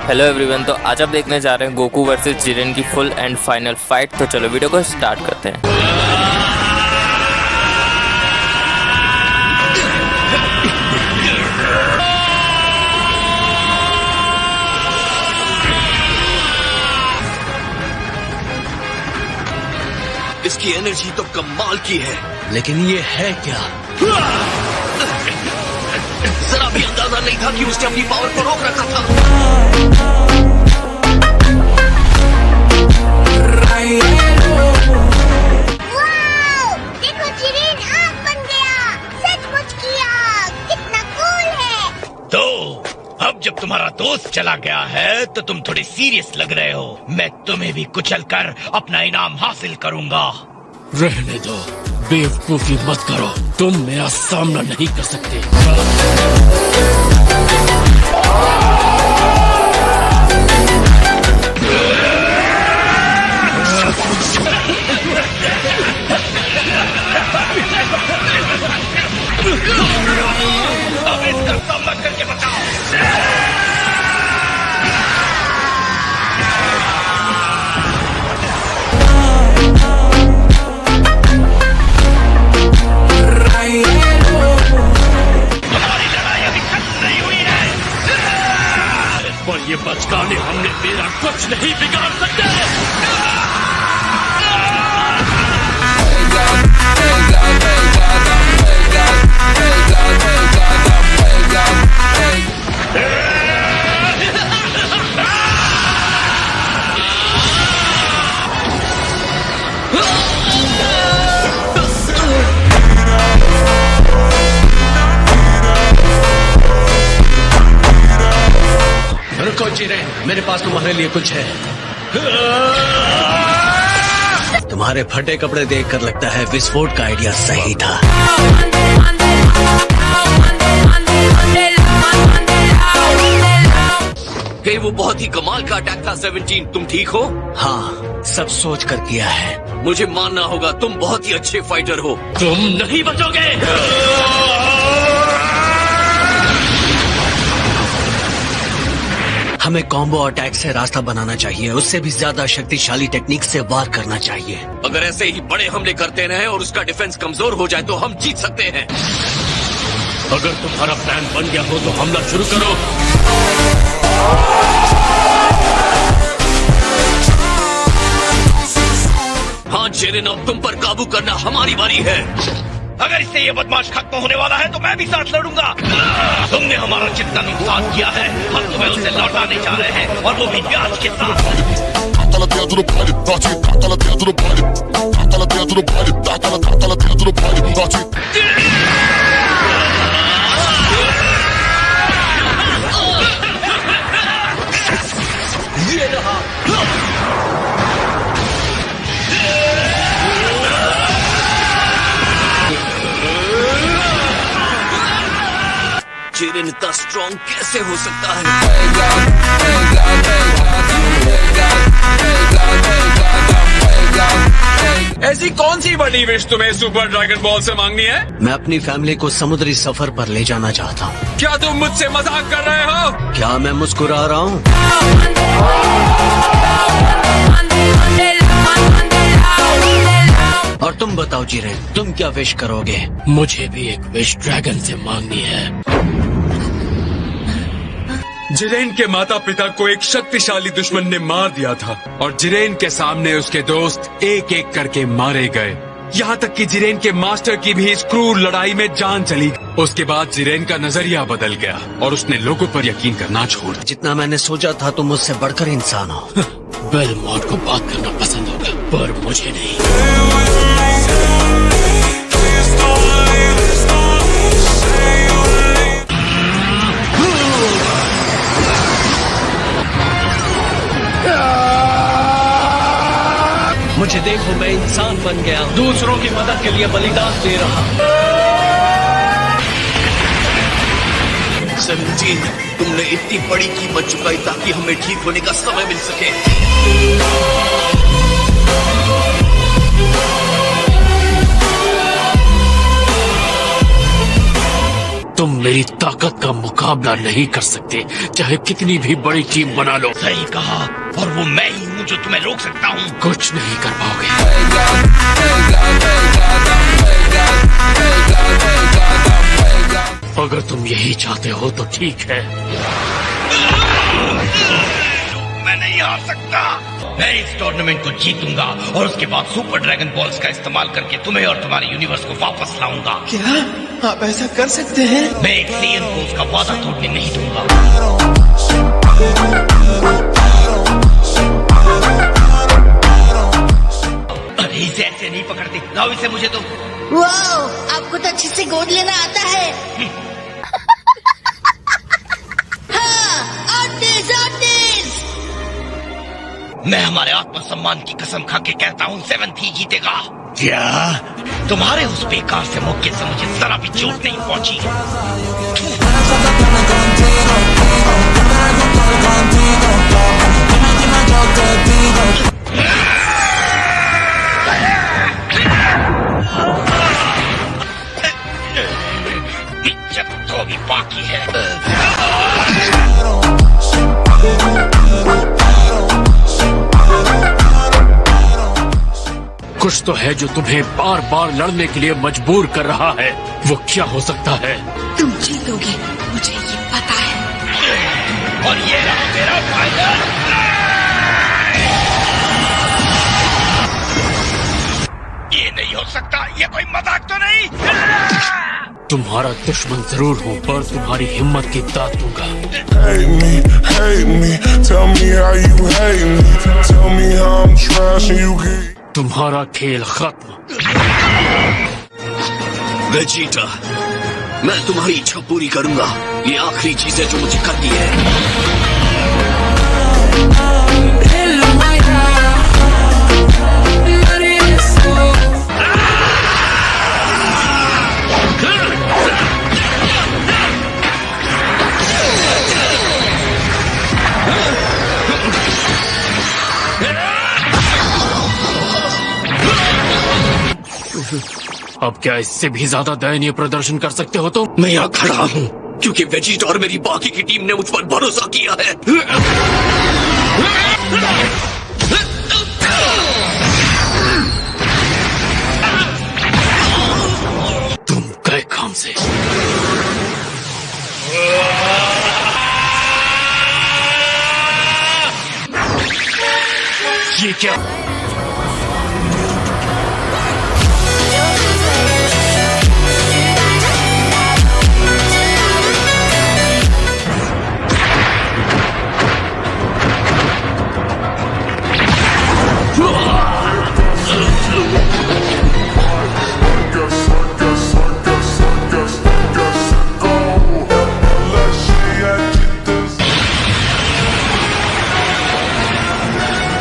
Hello everyone. तो आज आप देखने जा रहे हैं गोकू वर्सेस जिरेन की फुल एंड फाइनल फाइट। तो चलो वीडियो को स्टार्ट करते हैं। इसकी एनर्जी तो कमाल की है, लेकिन ये है क्या? जरा भी अंदाजा नहीं था कि उसने अपनी पावर को रोक रखा था। देखो जिरेन आग बन गया। सचमुच की आग, कितना कूल है। तो अब जब तुम्हारा दोस्त चला गया है तो तुम थोड़े सीरियस लग रहे हो। मैं तुम्हें भी कुचल कर अपना इनाम हासिल करूंगा। रहने दो, बेवकूफी मत करो। तुम मेरा सामना नहीं कर सकते। अब इसका सामना करके बताओ। हमारी लड़ाई अभी खत्म नहीं हुई है, पर ये बचकाने हमने मेरा कुछ नहीं बिगाड़ सकते। रुको जिरेन, मेरे पास तुम्हारे लिए कुछ है। तुम्हारे फटे कपड़े देखकर लगता है विस्फोट का आइडिया सही था। कहीं वो बहुत ही कमाल का अटैक था 17। तुम ठीक हो? हाँ, सब सोच कर किया है। मुझे मानना होगा, तुम बहुत ही अच्छे फाइटर हो। तुम नहीं बचोगे। हमें कॉम्बो अटैक से रास्ता बनाना चाहिए। उससे भी ज्यादा शक्तिशाली टेक्निक से वार करना चाहिए। अगर ऐसे ही बड़े हमले करते रहे और उसका डिफेंस कमजोर हो जाए तो हम जीत सकते हैं। अगर तुम्हारा प्लान बन गया हो तो हमला शुरू करो। हाँ जिरेन, अब तुम पर काबू करना हमारी बारी है। अगर इससे ये बदमाश खत्म होने वाला है तो मैं भी साथ लड़ूंगा। तुमने हमारा जितना नुकसान किया है, हम तुम्हें उसे लौटाने जा रहे हैं, और वो भी ब्याज के साथ। ये रहा। जिरेन इतना स्ट्रॉन्ग कैसे हो सकता है? ऐसी कौन सी बड़ी विश तुम्हें सुपर ड्रैगन बॉल से मांगनी है? मैं अपनी फैमिली को समुद्री सफर पर ले जाना चाहता हूँ। क्या तुम मुझसे मजाक कर रहे हो? क्या मैं मुस्कुरा रहा हूँ? और तुम बताओ जिरेन, तुम क्या विश करोगे? मुझे भी एक विश ड्रैगन से मांगनी है। जिरेन के माता पिता को एक शक्तिशाली दुश्मन ने मार दिया था और जिरेन के सामने उसके दोस्त एक एक करके मारे गए। यहाँ तक कि जिरेन के मास्टर की भी इस क्रूर लड़ाई में जान चली। उसके बाद जिरेन का नजरिया बदल गया और उसने लोगों पर यकीन करना छोड़ दिया। जितना मैंने सोचा था तुम मुझसे बढ़कर इंसान हो। बेलमोंट को बात करना पसंद होगा, पर मुझे नहीं। मुझे देखो, मैं इंसान बन गया, दूसरों की मदद के लिए बलिदान दे रहा। 17, तुमने इतनी बड़ी कीमत चुकाई ताकि हमें ठीक होने का समय मिल सके। तुम मेरी ताकत का मुकाबला नहीं कर सकते, चाहे कितनी भी बड़ी टीम बना लो। सही कहा, और वो मैं ही हूँ जो तुम्हें रोक सकता हूँ। कुछ नहीं कर पाओगे। अगर तुम यही चाहते हो तो ठीक है। मैं नहीं हार सकता। मैं इस टूर्नामेंट को जीतूंगा और उसके बाद सुपर ड्रैगन बॉल्स का इस्तेमाल करके तुम्हें और तुम्हारे यूनिवर्स को वापस लाऊंगा। क्या आप ऐसा कर सकते हैं? मैं एक सीएन को उसका वादा तोड़ने नहीं दूंगा। अरे इसे ऐसे नहीं पकड़ते, लाओ इसे मुझे तो। वाओ, आपको तो अच्छे से गोद लेना आता है। हाँ, आर्टिस्ट, आर्टिस्ट। मैं हमारे आत्मसम्मान की कसम खा के कहता हूँ 7th ही जीतेगा। क्या? तुम्हारे उस बेकार से मौके से मुझे जरा भी चोट नहीं पहुंची। इज्जत तो भी बाकी है। कुछ तो है जो तुम्हें बार बार लड़ने के लिए मजबूर कर रहा है। वो क्या हो सकता है? तुम जीतोगे, मुझे ये पता है। और ये रहा मेरा फाइनल। ये नहीं हो सकता, ये कोई मजाक तो नहीं। तुम्हारा दुश्मन जरूर हूँ, पर तुम्हारी हिम्मत की दाद दूंगा। hate me, tell me how you hate me, tell me how I'm trash and you get. तुम्हारा खेल खत्म। वेजिटा, मैं तुम्हारी इच्छा पूरी करूंगा। ये आखिरी चीज है जो मुझे करनी है। अब क्या इससे भी ज्यादा दयनीय प्रदर्शन कर सकते हो तुम? मैं यहाँ खड़ा हूँ क्योंकि वेजिटा और मेरी बाकी की टीम ने मुझ पर भरोसा किया है। तुम गए काम से। ये क्या?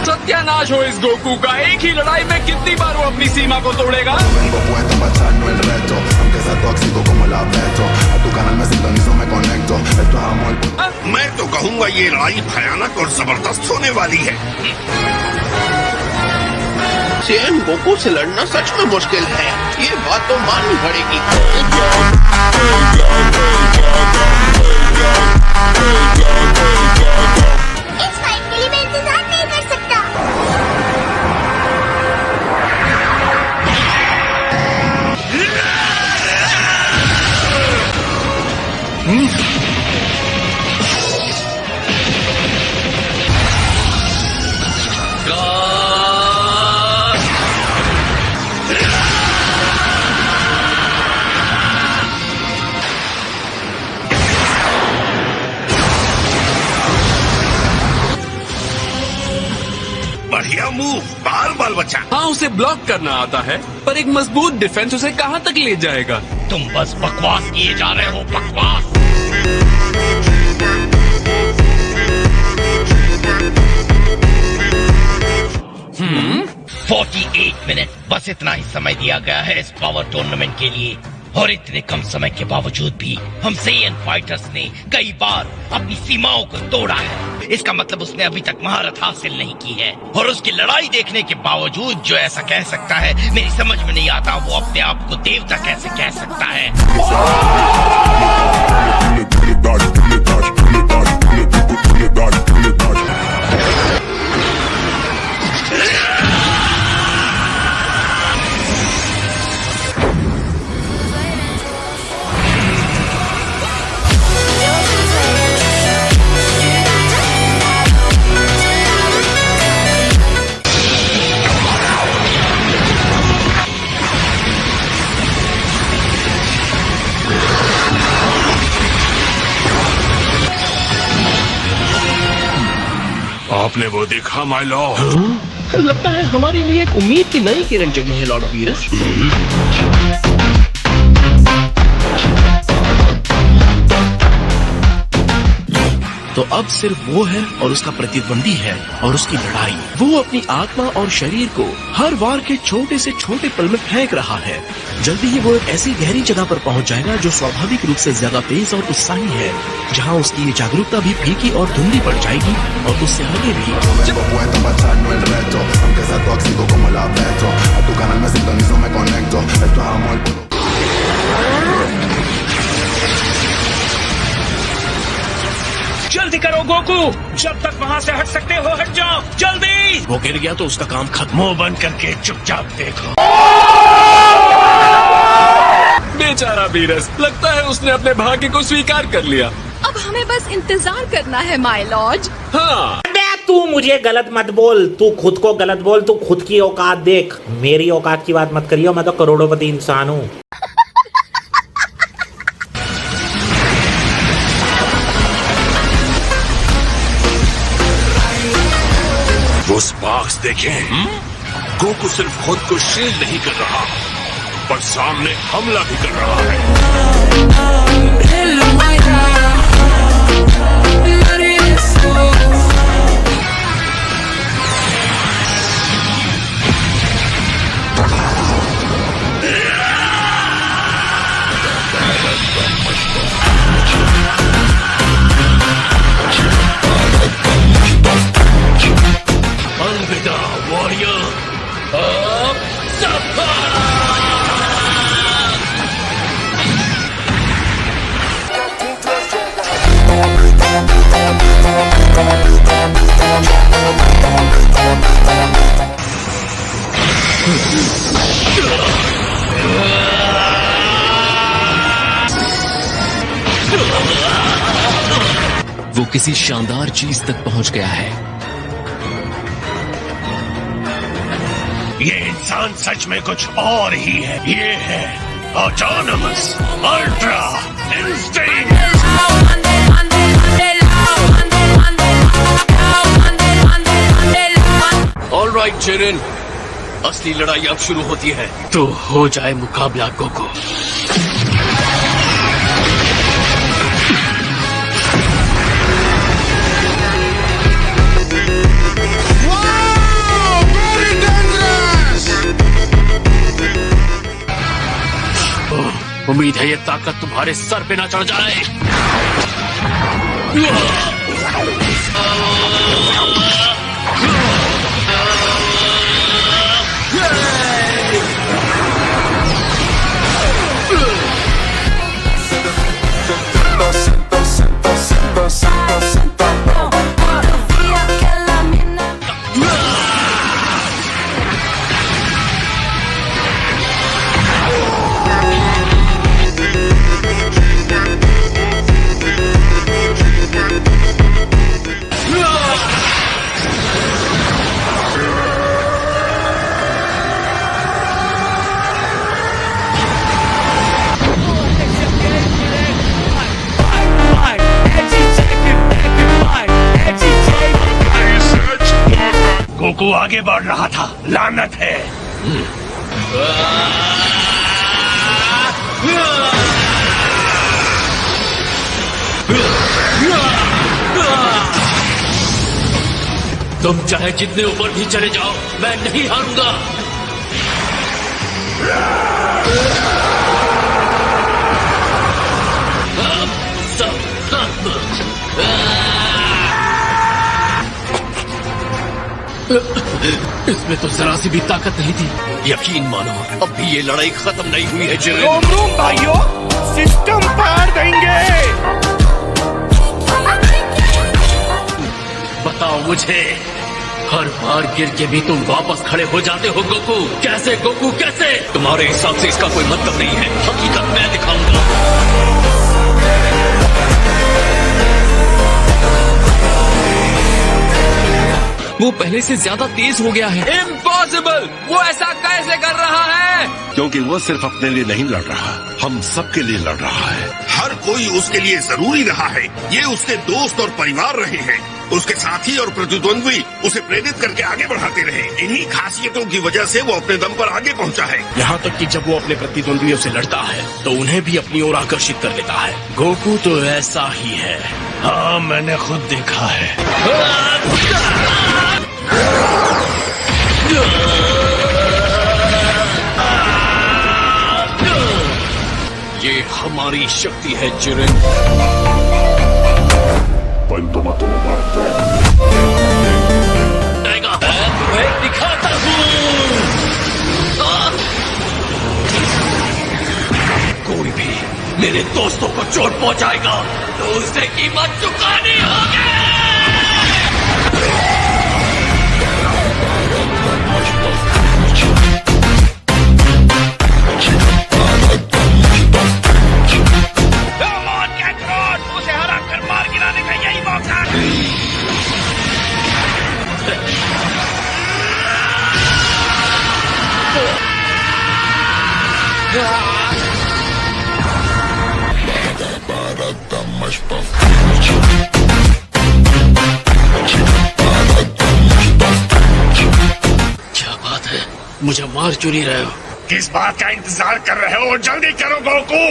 सत्यानाश हो इस गोकू का। एक ही लड़ाई में कितनी बार वो अपनी सीमा को तोड़ेगा। Vengo puesto para echarnos el reto, aunque sea tóxico como la veto. A tu canal me sintonizo, me conecto. Esto es amor. मैं तो कहूँगा ये लड़ाई भयानक और जबरदस्त होने वाली है। सेन गोकू से लड़ना सच में मुश्किल है, ये बात तो माननी पड़ेगी। इस फाइट के लिए मैं इंतजार नहीं कर सकता। बढ़िया मूव, बाल बच्चा। हाँ, उसे ब्लॉक करना आता है, पर एक मजबूत डिफेंस उसे कहाँ तक ले जाएगा? तुम बस बकवास किए जा रहे हो, बकवास। हम्म, 48 मिनट, बस इतना ही समय दिया गया है इस पावर टूर्नामेंट के लिए। और इतने कम समय के बावजूद भी हम सेयन फाइटर्स ने कई बार अपनी सीमाओं को तोड़ा है। इसका मतलब उसने अभी तक महारत हासिल नहीं की है। और उसकी लड़ाई देखने के बावजूद जो ऐसा कह सकता है, मेरी समझ में नहीं आता वो अपने आप को देवता कैसे कह सकता है। आपने वो देखा माय लॉर्ड? लगता है हमारे लिए एक उम्मीद की नई किरण जगी है लॉर्ड वीरस। तो अब सिर्फ वो है और उसका प्रतिद्वंदी है और उसकी लड़ाई। वो अपनी आत्मा और शरीर को हर वार के छोटे से छोटे पल में फेंक रहा है। जल्दी ही वो एक ऐसी गहरी जगह पर पहुंच जाएगा जो स्वाभाविक रूप से ज्यादा तेज और उत्साही है, जहां उसकी ये जागरूकता भी फीकी और धुंधली पड़ जाएगी और उससे आगे भी। Puesto para echarnos el reto, aunque sea tóxico como la petro. A tu canal me sintonizo, me conecto. Esto es amor puro. जल्दी करो गोकू, जब तक वहाँ से हट सकते हो हट जाओ, जल्दी। वो गिर गया तो उसका काम खत्म। मुंह बंद करके चुपचाप देखो। बेचारा वीरस, लगता है उसने अपने भाग्य को स्वीकार कर लिया। अब हमें बस इंतजार करना है माय लॉर्ड। हाँ, तू मुझे गलत मत बोल, तू खुद को गलत बोल, तू खुद की औकात देख। मेरी औकात की बात मत करियो, मैं तो करोड़पति इंसान हूँ। वो स्पार्क्स देखें, गोकू सिर्फ खुद को शील्ड नहीं कर रहा, पर सामने हमला भी कर रहा है। अलविदा वॉरियर, अब वो किसी शानदार चीज तक पहुंच गया है। ये इंसान सच में कुछ और ही है। ये है autonomous ultra instinct. Alright Jiren, असली लड़ाई अब शुरू होती है। तो हो जाए मुकाबला गोकू। उम्मीद है ये ताकत तुम्हारे सर पे ना चढ़ जाए। गोकू आगे बढ़ रहा था, लानत है। तुम चाहे जितने ऊपर भी चले जाओ, मैं नहीं हारूंगा। इसमें तो जरा सी भी ताकत नहीं थी। यकीन मानो, अब भी ये लड़ाई खत्म नहीं हुई है जिरेन। भाइयों, सिस्टम पार देंगे। बताओ मुझे, हर बार गिर के भी तुम वापस खड़े हो जाते हो गोकू? कैसे गोकू, कैसे? तुम्हारे हिसाब से इसका कोई मतलब नहीं है। हकीकत मैं दिखाऊंगा। वो पहले से ज्यादा तेज हो गया है। इम्पॉसिबल! वो ऐसा कैसे कर रहा है? क्योंकि वो सिर्फ अपने लिए नहीं लड़ रहा, हम सबके लिए लड़ रहा है। हर कोई उसके लिए जरूरी रहा है। ये उसके दोस्त और परिवार रहे हैं। उसके साथी और प्रतिद्वंद्वी उसे प्रेरित करके आगे बढ़ाते रहे। इन्हीं खासियतों की वजह से वो अपने दम पर आगे पहुंचा है। यहाँ तक कि जब वो अपने प्रतिद्वंद्वियों से लड़ता है तो उन्हें भी अपनी ओर आकर्षित कर लेता है। गोकू तो ऐसा ही है। हाँ, मैंने खुद देखा है। ये हमारी शक्ति है जिरेन। मैं दिखाता हूँ। कोई भी मेरे दोस्तों को चोट पहुंचाएगा तो उसे कीमत चुकानी होगी। उसे हरा कर मार गिराने का यही मौका है। क्या बात है, मुझे मार क्यों नहीं रहे हो? किस बात का इंतजार कर रहे हो? जल्दी करो गोकू।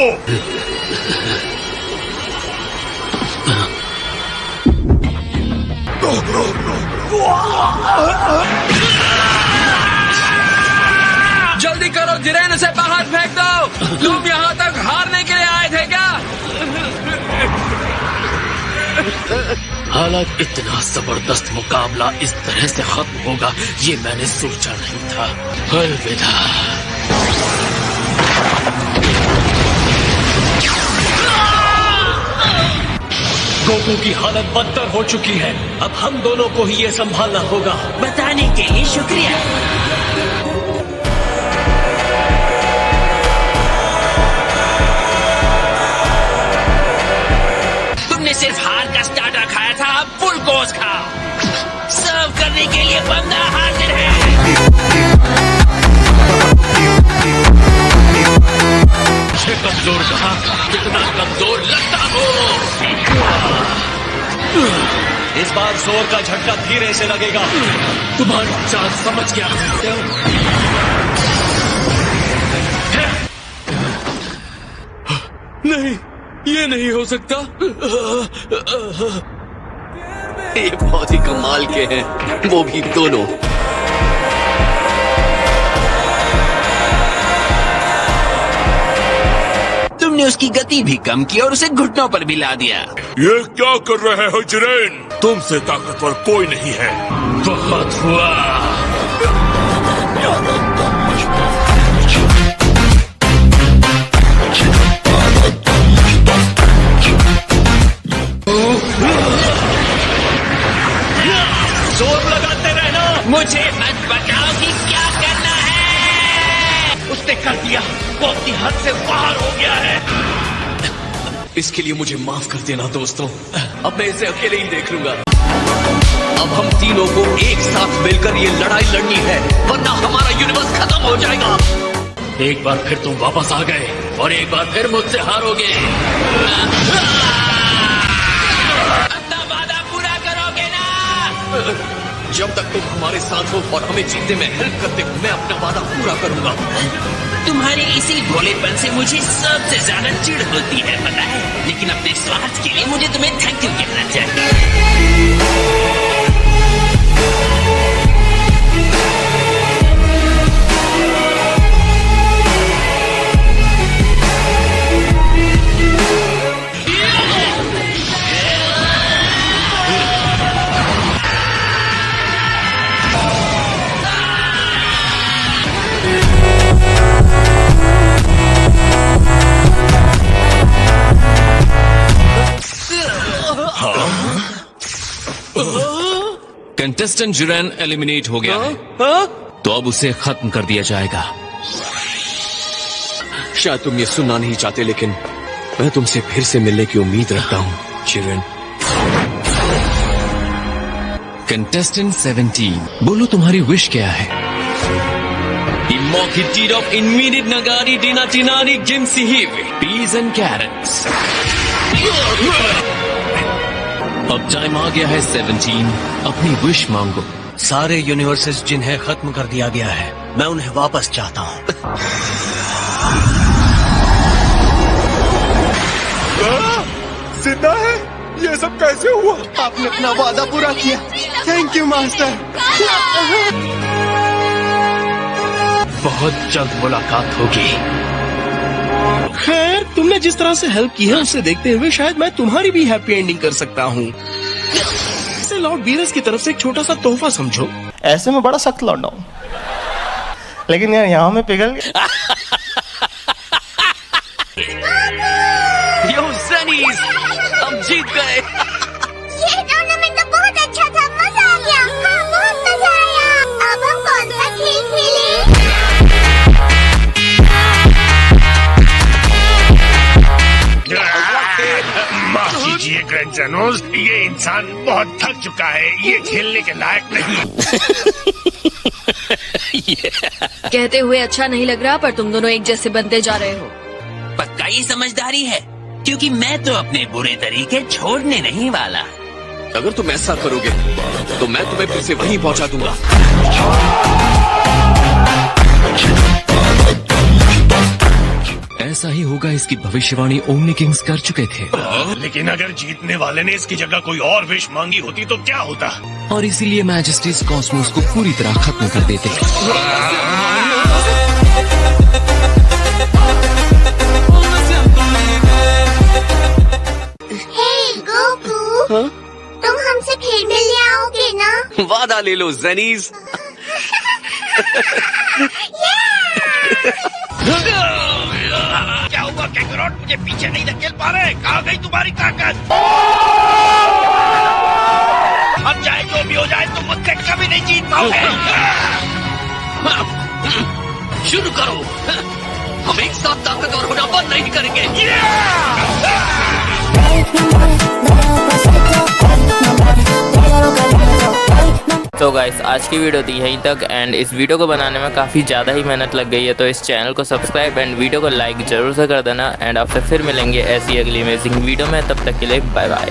जल्दी करो जिरेन, उसे बाहर फेंक दो। तुम यहाँ तक हारने के लिए आए थे क्या? हालांकि इतना जबरदस्त मुकाबला इस तरह से खत्म होगा ये मैंने सोचा नहीं था। अलविदा। गोकू की हालत बदतर हो चुकी है। अब हम दोनों को ही ये संभालना होगा। बताने के लिए शुक्रिया। तुमने सिर्फ हार का स्टार्टर खाया था, अब फुल कोर्स खाओ। सर्व करने के लिए बंदा हाजिर है। मुझे कमजोर कहा, कितना कमजोर लगता हो। इस बार जोर का झटका धीरे से लगेगा। तुम्हारी चाल समझ गया। नहीं, ये नहीं हो सकता। ये बहुत ही कमाल के हैं, वो भी दोनों। तुमने उसकी गति भी कम की और उसे घुटनों पर भी ला दिया। ये क्या कर रहे हो जिरेन? तुमसे ताकतवर कोई नहीं है। बहुत हुआ। जोर लगाते रहना। मुझे मत बताओ कि क्या करना है। उसने कर दिया, वो अपनी हद से बाहर हो गया है। इसके लिए मुझे माफ कर देना दोस्तों। अब मैं इसे अकेले ही देख लूंगा। अब हम तीनों को एक साथ मिलकर ये लड़ाई लड़नी है, वरना हमारा यूनिवर्स खत्म हो जाएगा। एक बार फिर तुम वापस आ गए और एक बार फिर मुझसे हारोगे। अपना वादा पूरा करोगे ना? जब तक तुम हमारे साथ हो और हमें जीतने में हेल्प करते हो, मैं अपना वादा पूरा करूंगा। तुम्हारे इसी भोलेपन से मुझे सबसे ज्यादा चिढ़ होती है, पता है? लेकिन अपने स्वार्थ के लिए मुझे तुम्हें थैंक यू कहना चाहिए। कंटेस्टेंट जिरेन एलिमिनेट हो गया है, तो अब उसे खत्म कर दिया जाएगा। शायद तुम ये सुनना नहीं चाहते, लेकिन मैं तुमसे फिर से मिलने की उम्मीद रखता हूँ जिरेन। कंटेस्टेंट 17, बोलो तुम्हारी विश क्या है? Peas and carrots. अब टाइम आ गया है 17, अपनी विश मांगो। सारे यूनिवर्सेस जिन्हें खत्म कर दिया गया है, मैं उन्हें वापस चाहता हूँ। जिंदा है? ये सब कैसे हुआ? आपने अपना वादा पूरा किया। Thank you master. बहुत जल्द मुलाकात होगी। खैर, तुमने जिस तरह से हेल्प की है उसे देखते हुए शायद मैं तुम्हारी भी हैप्पी एंडिंग कर सकता हूँ। इसे लॉर्ड वीरस की तरफ से एक छोटा सा तोहफा समझो। ऐसे में बड़ा सख्त लौटा हूँ, लेकिन यार यहाँ में पिघल गया। यो ज़नीज़, हम जीत गए। ये टूर्नामेंट तो बहुत अच्छा था, मजा आ गया। हाँ, बहुत मजा आया। अब हम कौन सा खेल खेलें? माफ कीजिए ग्रैंड जेनोस, ये इंसान बहुत थक चुका है, ये खेलने के लायक नहीं। कहते हुए अच्छा नहीं लग रहा, पर तुम दोनों एक जैसे बनते जा रहे हो। पक्का ये समझदारी है, क्योंकि मैं तो अपने बुरे तरीके छोड़ने नहीं वाला। अगर तुम ऐसा करोगे तो मैं तुम्हें फिर से वहीं पहुंचा दूंगा। ऐसा ही होगा, इसकी भविष्यवाणी ओमनी किंग्स कर चुके थे। लेकिन अगर जीतने वाले ने इसकी जगह कोई और विश मांगी होती तो क्या होता? और इसीलिए मैजेस्टीज कॉस्मोस को पूरी तरह खत्म कर देते। हे गोकू, तुम हमसे खेलने आओगे ना? वादा ले लो ज़नीज़। क्या हुआ कैकरोट, मुझे पीछे नहीं धकेल पा रहे? कहाँ गई तुम्हारी ताकत? अब चाहे जो भी हो जाए, तुम मुझसे कभी नहीं जीत पाओगे। शुरू करो, हम एक साथ ताकतवर होना बंद नहीं करेंगे। तो गाइस, आज की वीडियो थी यहीं तक, एंड इस वीडियो को बनाने में काफ़ी ज़्यादा ही मेहनत लग गई है, तो इस चैनल को सब्सक्राइब एंड वीडियो को लाइक जरूर से कर देना। एंड आपसे फिर मिलेंगे ऐसी अगली अमेजिंग वीडियो में, तब तक के लिए बाय बाय।